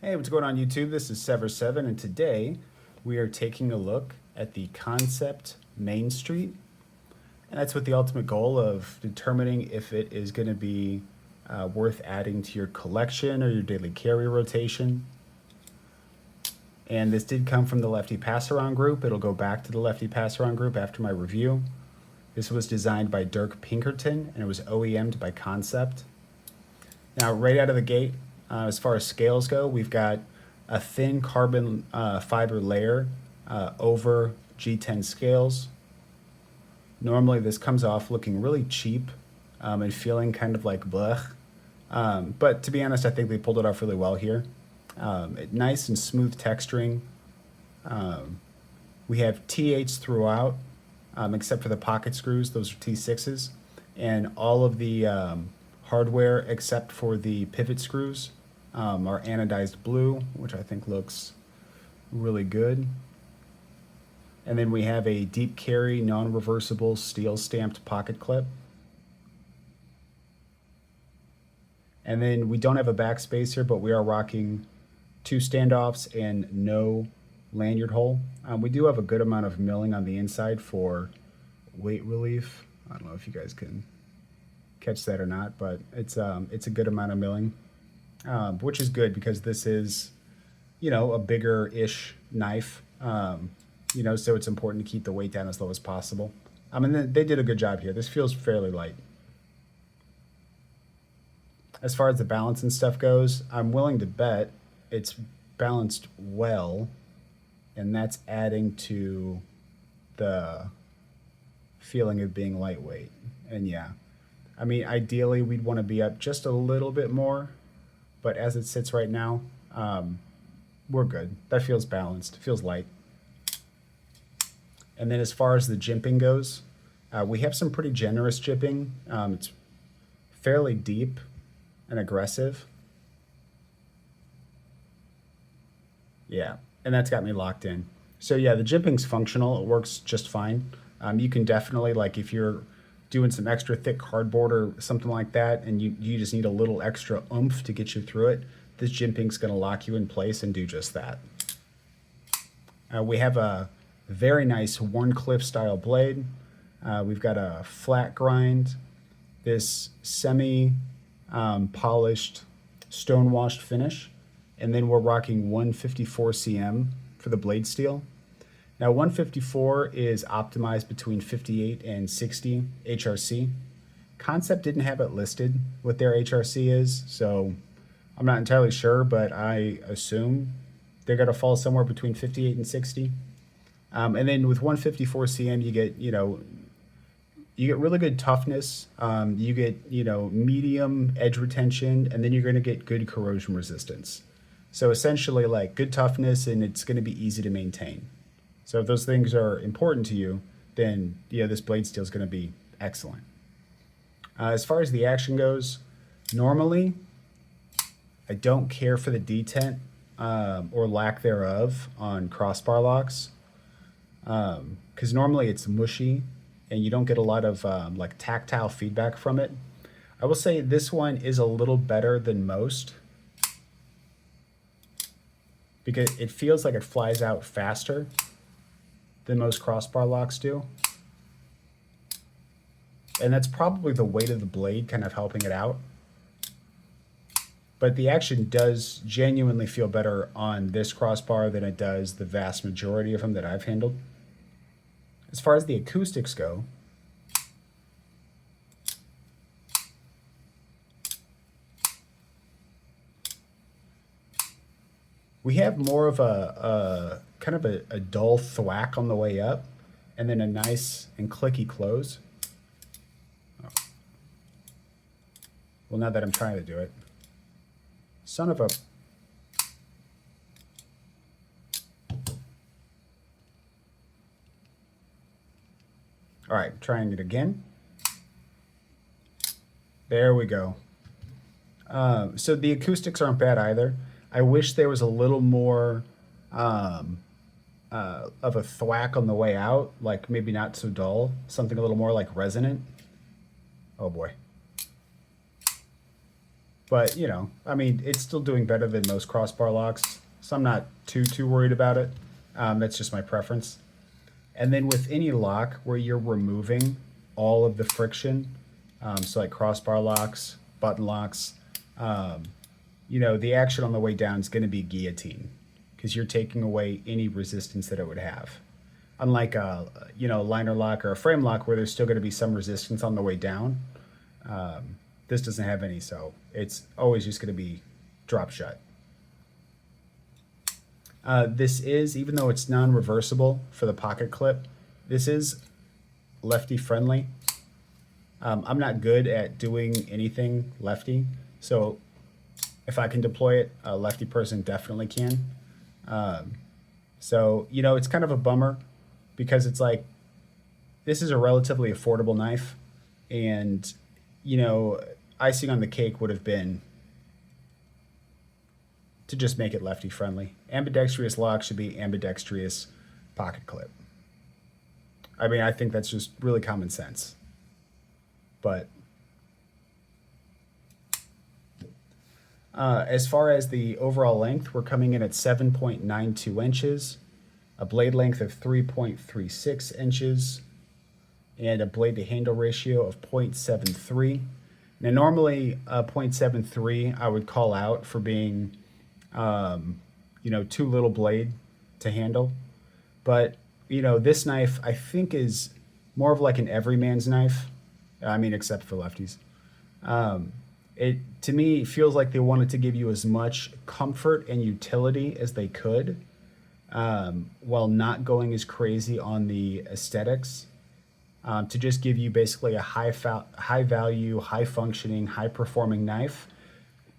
Hey, what's going on YouTube? This is Sever7 and today we are taking a look at the Kansept Main Street. And that's with the ultimate goal of determining if it is going to be worth adding to your collection or your daily carry rotation. And this did come from the Lefty Pass-Around group. It'll go back to the Lefty Pass-Around group after my review. This was designed by Dirk Pinkerton and it was OEM'd by Kansept. Now, right out of the gate, as far as scales go, we've got a thin carbon fiber layer over G10 scales. Normally this comes off looking really cheap and feeling kind of like blech. But to be honest, I think they pulled it off really well here. Nice and smooth texturing. We have T8s throughout, except for the pocket screws. Those are T6s. And all of the hardware except for the pivot screws are anodized blue, which I think looks really good. And then we have a deep carry non-reversible steel stamped pocket clip. And then we don't have a backspacer, but we are rocking 2 standoffs and no lanyard hole. We do have a good amount of milling on the inside for weight relief. I don't know if you guys can catch that or not, but it's a good amount of milling, which is good because this is, you know, a bigger-ish knife, you know, so it's important to keep the weight down as low as possible. I mean, they did a good job here. This feels fairly light. As far as the balance and stuff goes, I'm willing to bet it's balanced well, and that's adding to the feeling of being lightweight. And yeah, I mean, ideally we'd want to be up just a little bit more, but as it sits right now, we're good. That feels balanced, feels light. And then as far as the jimping goes, we have some pretty generous jimping. It's fairly deep and aggressive. Yeah, and that's got me locked in. So yeah, the jimping's functional. It works just fine. You can definitely, like, if you're doing some extra thick cardboard or something like that, and you just need a little extra oomph to get you through it, this jimping's going to lock you in place and do just that. We have a very nice Warncliffe style blade. We've got a flat grind, this semi polished stone washed finish, and then we're rocking 154 cm for the blade steel. Now 154 is optimized between 58 and 60 HRC. Kansept didn't have it listed what their HRC is, so I'm not entirely sure, but I assume they're going to fall somewhere between 58 and 60. And then with 154 cm, you get, you get really good toughness. You get, medium edge retention, and then you're going to get good corrosion resistance. So essentially, like, good toughness, and it's going to be easy to maintain. So if those things are important to you, then this blade steel is going to be excellent. As far as the action goes, normally I don't care for the detent or lack thereof on crossbar locks, because normally it's mushy and you don't get a lot of like tactile feedback from it. I will say this one is a little better than most because it feels like it flies out faster than most crossbar locks do. And that's probably the weight of the blade kind of helping it out. But the action does genuinely feel better on this crossbar than it does the vast majority of them that I've handled. As far as the acoustics go, we have more of a kind of a dull thwack on the way up, and then a nice and clicky close. Oh. Well, now that I'm trying to do it. Son of a... All right, trying it again. There we go. So the acoustics aren't bad either. I wish there was a little more of a thwack on the way out, like maybe not so dull, something a little more like resonant. Oh boy. But, you know, I mean, it's still doing better than most crossbar locks, so I'm not too worried about it. That's just my preference. And then with any lock where you're removing all of the friction, so like crossbar locks, button locks, you know, the action on the way down is going to be guillotine because you're taking away any resistance that it would have. Unlike a, you know, liner lock or a frame lock where there's still going to be some resistance on the way down, this doesn't have any, so it's always just going to be drop shut. This is, even though it's non-reversible for the pocket clip, this is lefty friendly. I'm not good at doing anything lefty, so if I can deploy it, a lefty person definitely can. So, you know, it's kind of a bummer because it's like, this is a relatively affordable knife, and, you know, icing on the cake would have been to just make it lefty friendly. Ambidextrous lock should be ambidextrous pocket clip. I mean, I think that's just really common sense. But as far as the overall length, we're coming in at 7.92 inches, a blade length of 3.36 inches, and a blade to handle ratio of 0.73. Now, normally 0.73 I would call out for being, you know, too little blade to handle. But, you know, this knife I think is more of like an everyman's knife. I mean, except for lefties. It, to me, feels like they wanted to give you as much comfort and utility as they could, while not going as crazy on the aesthetics, to just give you basically a high value, high functioning, high performing knife.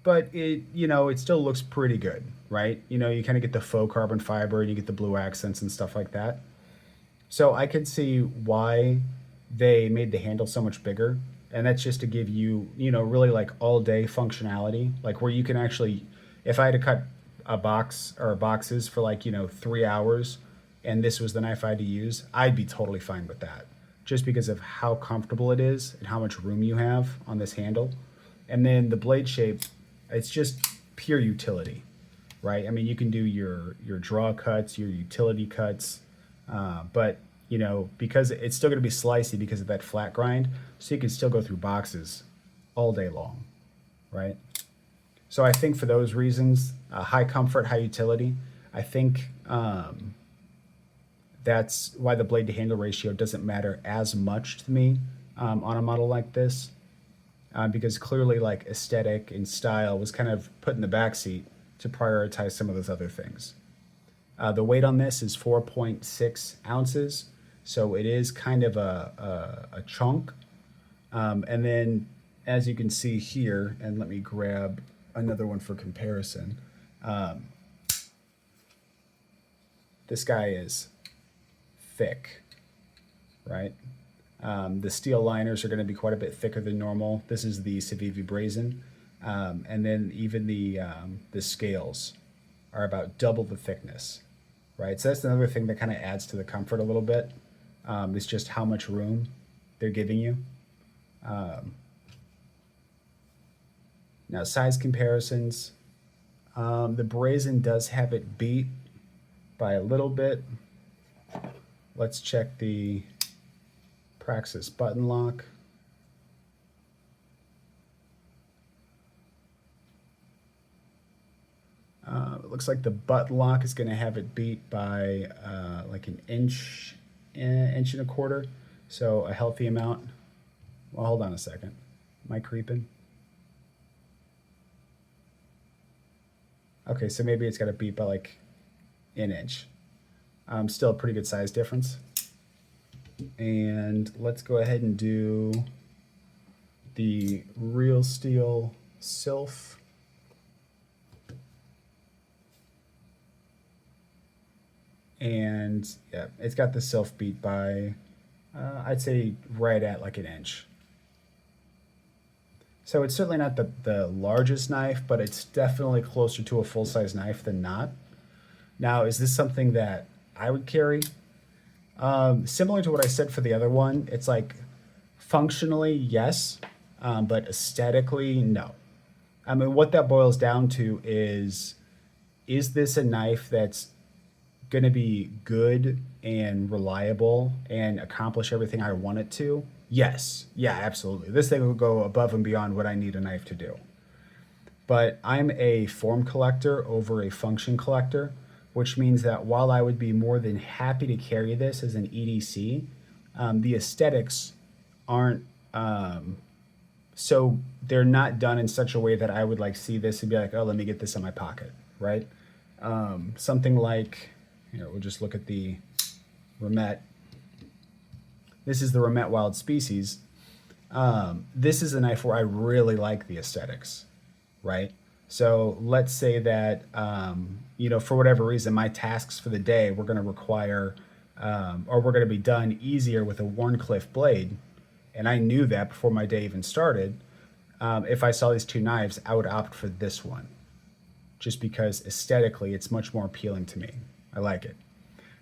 But it, you know, it still looks pretty good, right? You know, you kind of get the faux carbon fiber and you get the blue accents and stuff like that. So I could see why they made the handle so much bigger. And that's just to give you, you know, really like all day functionality, like where you can actually, if I had to cut a box or boxes for like, you know, 3 hours and this was the knife I had to use, I'd be totally fine with that just because of how comfortable it is and how much room you have on this handle. And then the blade shape, it's just pure utility, right? I mean, you can do your draw cuts, your utility cuts, but you know, because it's still going to be slicey because of that flat grind, so you can still go through boxes all day long, right? So I think for those reasons, high comfort, high utility, I think that's why the blade to handle ratio doesn't matter as much to me on a model like this, because clearly like aesthetic and style was kind of put in the backseat to prioritize some of those other things. The weight on this is 4.6 ounces. So it is kind of a chunk. And then as you can see here, and let me grab another one for comparison. This guy is thick, right? The steel liners are going to be quite a bit thicker than normal. This is the Civivi Brazen. And then even the scales are about double the thickness, right? So that's another thing that kind of adds to the comfort a little bit. It's just how much room they're giving you. Now, size comparisons. The Brazen does have it beat by a little bit. Let's check the Praxis button lock. It looks like the button lock is going to have it beat by like an inch and a quarter, so a healthy amount. Well, hold on a second. Am I creeping? Okay, so maybe it's got to beat by like an inch. Still a pretty good size difference. And let's go ahead and do the Real Steel Sylph. And yeah, it's got the Sylph beat by, I'd say right at like an inch. So it's certainly not the largest knife, but it's definitely closer to a full-size knife than not. Now, is this something that I would carry? Similar to what I said for the other one, it's like functionally, yes, but aesthetically, no. I mean, what that boils down to is this a knife that's going to be good and reliable and accomplish everything I want it to? Yes. Yeah, absolutely. This thing will go above and beyond what I need a knife to do. But I'm a form collector over a function collector, which means that while I would be more than happy to carry this as an EDC, the aesthetics aren't so they're not done in such a way that I would like see this and be like, oh, let me get this in my pocket, right? Something like, here, we'll just look at the Remet. This is the Remet Wild Species. This is a knife where I really like the aesthetics, right? So let's say that, for whatever reason, my tasks for the day were going to require, or we're going to be done easier with a Wharncliffe blade. And I knew that before my day even started. If I saw these two knives, I would opt for this one just because aesthetically it's much more appealing to me. I like it.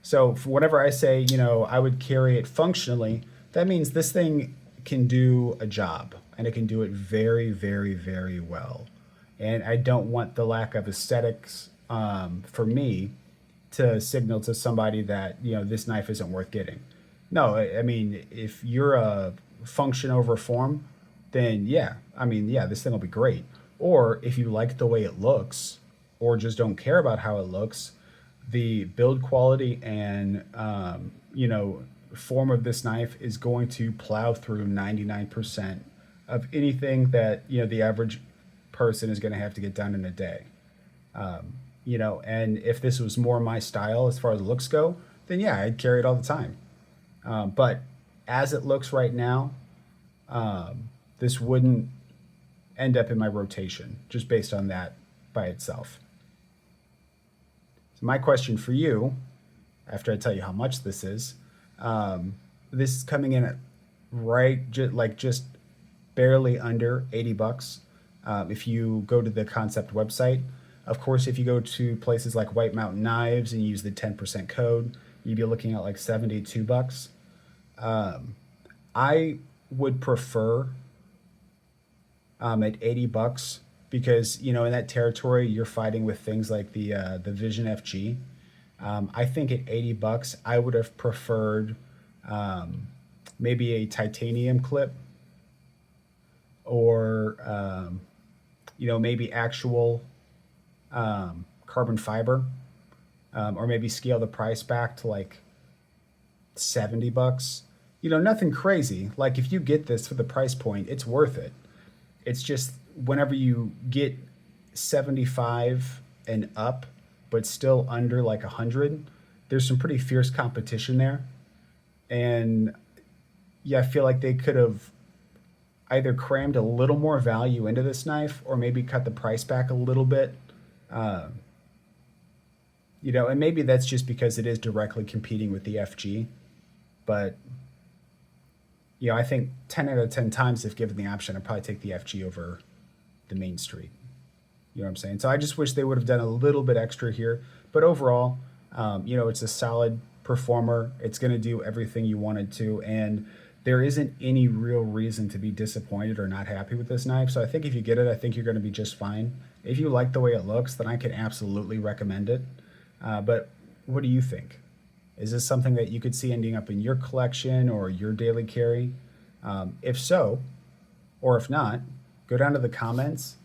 So for whenever I say, I would carry it functionally, that means this thing can do a job and it can do it very, very, very well. And I don't want the lack of aesthetics for me to signal to somebody that, this knife isn't worth getting. No, I mean, if you're a function over form, then yeah, this thing will be great. Or if you like the way it looks, or just don't care about how it looks, the build quality and form of this knife is going to plow through 99% of anything that the average person is going to have to get done in a day. And if this was more my style as far as looks go, then yeah, I'd carry it all the time. But as it looks right now, this wouldn't end up in my rotation just based on that by itself. So my question for you, after I tell you how much this is coming in at just barely under $80. If you go to the Kansept website, of course, if you go to places like White Mountain Knives and use the 10% code, you'd be looking at like $72. I would prefer at $80 because in that territory you're fighting with things like the Vision FG. I think at $80 I would have preferred maybe a titanium clip or maybe actual carbon fiber, or maybe scale the price back to like $70. Nothing crazy. Like if you get this for the price point, it's worth it. It's just whenever you get 75 and up, but still under like 100, there's some pretty fierce competition there. And yeah, I feel like they could have either crammed a little more value into this knife or maybe cut the price back a little bit. And maybe that's just because it is directly competing with the FG. But, I think 10 out of 10 times, if given the option, I'd probably take the FG over the Main Street. You know what I'm saying? So I just wish they would have done a little bit extra here. But overall, it's a solid performer. It's going to do everything you want it to. And there isn't any real reason to be disappointed or not happy with this knife. So I think if you get it, I think you're going to be just fine. If you like the way it looks, then I can absolutely recommend it. But what do you think? Is this something that you could see ending up in your collection or your daily carry? If so, or if not, go down to the comments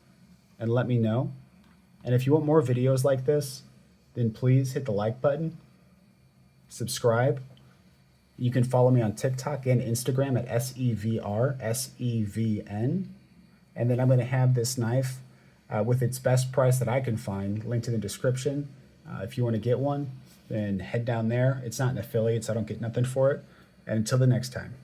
and let me know. And if you want more videos like this, then please hit the like button, subscribe. You can follow me on TikTok and Instagram at SEVRSEVN. And then I'm going to have this knife with its best price that I can find linked in the description. If you want to get one, then head down there. It's not an affiliate, so I don't get nothing for it. And until the next time.